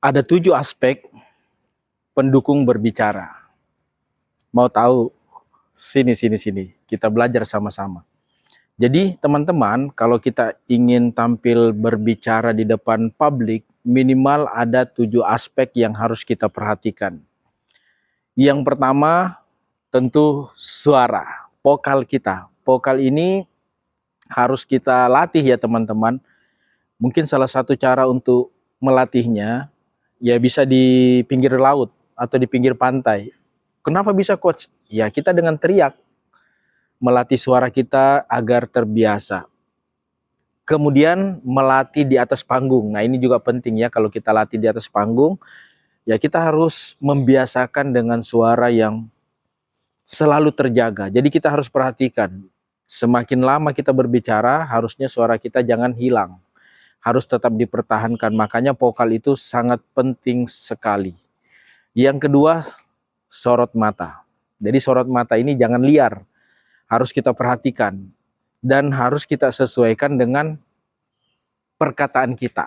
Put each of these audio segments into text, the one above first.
Ada 7 aspek pendukung berbicara. Mau tahu? Sini. Kita belajar sama-sama. Jadi teman-teman, kalau kita ingin tampil berbicara di depan publik, minimal ada 7 aspek yang harus kita perhatikan. Yang pertama, tentu suara, vokal kita. Vokal ini harus kita latih ya teman-teman. Mungkin salah satu cara untuk melatihnya, ya bisa di pinggir laut atau di pinggir pantai. Kenapa bisa coach? Ya kita dengan teriak, melatih suara kita agar terbiasa. Kemudian melatih di atas panggung. Nah ini juga penting ya, kalau kita latih di atas panggung, ya kita harus membiasakan dengan suara yang selalu terjaga. Jadi kita harus perhatikan, semakin lama kita berbicara, harusnya suara kita jangan hilang. Harus tetap dipertahankan, makanya vokal itu sangat penting sekali. Yang kedua, sorot mata. Jadi sorot mata ini jangan liar, harus kita perhatikan. Dan harus kita sesuaikan dengan perkataan kita.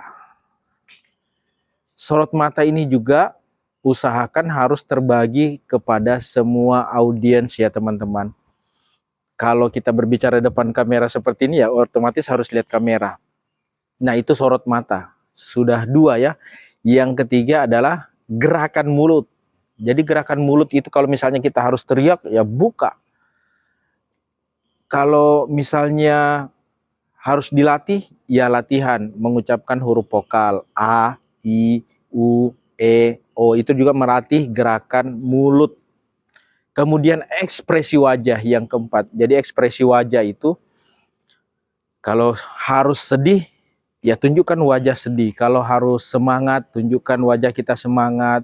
Sorot mata ini juga usahakan harus terbagi kepada semua audiens ya teman-teman. Kalau kita berbicara depan kamera seperti ini ya otomatis harus lihat kamera. Nah itu sorot mata. Sudah 2 ya. Yang ketiga adalah gerakan mulut. Jadi gerakan mulut itu kalau misalnya kita harus teriak ya buka. Kalau misalnya harus dilatih, ya latihan mengucapkan huruf vokal A, I, U, E, O. Itu juga melatih gerakan mulut. Kemudian ekspresi wajah yang keempat. Jadi ekspresi wajah itu kalau harus sedih, ya tunjukkan wajah sedih. Kalau harus semangat, tunjukkan wajah kita semangat.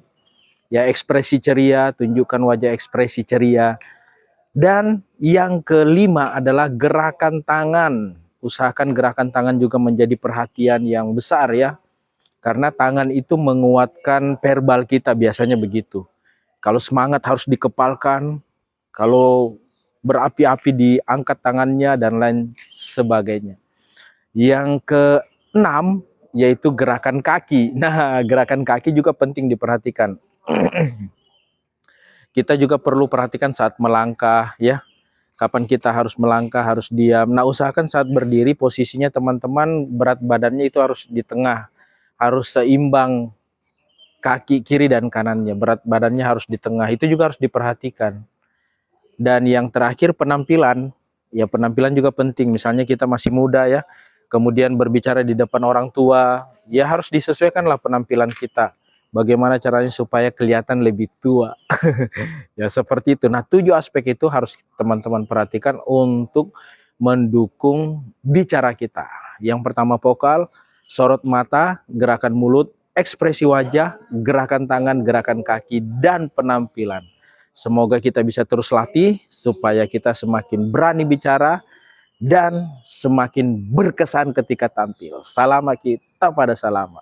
Ya ekspresi ceria, tunjukkan wajah ekspresi ceria. Dan yang kelima adalah gerakan tangan. Usahakan gerakan tangan juga menjadi perhatian yang besar ya. Karena tangan itu menguatkan verbal kita, biasanya begitu. Kalau semangat harus dikepalkan, kalau berapi-api diangkat tangannya dan lain sebagainya. Yang keenam yaitu gerakan kaki. Nah, gerakan kaki juga penting diperhatikan. Kita juga perlu perhatikan saat melangkah ya. Kapan kita harus melangkah, harus diam. Nah, usahakan saat berdiri posisinya teman-teman berat badannya itu harus di tengah. Harus seimbang kaki kiri dan kanannya. Berat badannya harus di tengah. Itu juga harus diperhatikan. Dan yang terakhir penampilan. Ya penampilan juga penting. Misalnya kita masih muda ya. Kemudian berbicara di depan orang tua. Ya harus disesuaikanlah penampilan kita. Bagaimana caranya supaya kelihatan lebih tua. Ya seperti itu. Nah 7 aspek itu harus teman-teman perhatikan untuk mendukung bicara kita. Yang pertama vokal, sorot mata, gerakan mulut, ekspresi wajah, gerakan tangan, gerakan kaki, dan penampilan. Semoga kita bisa terus latih supaya kita semakin berani bicara dan semakin berkesan ketika tampil. Salam kita pada salama.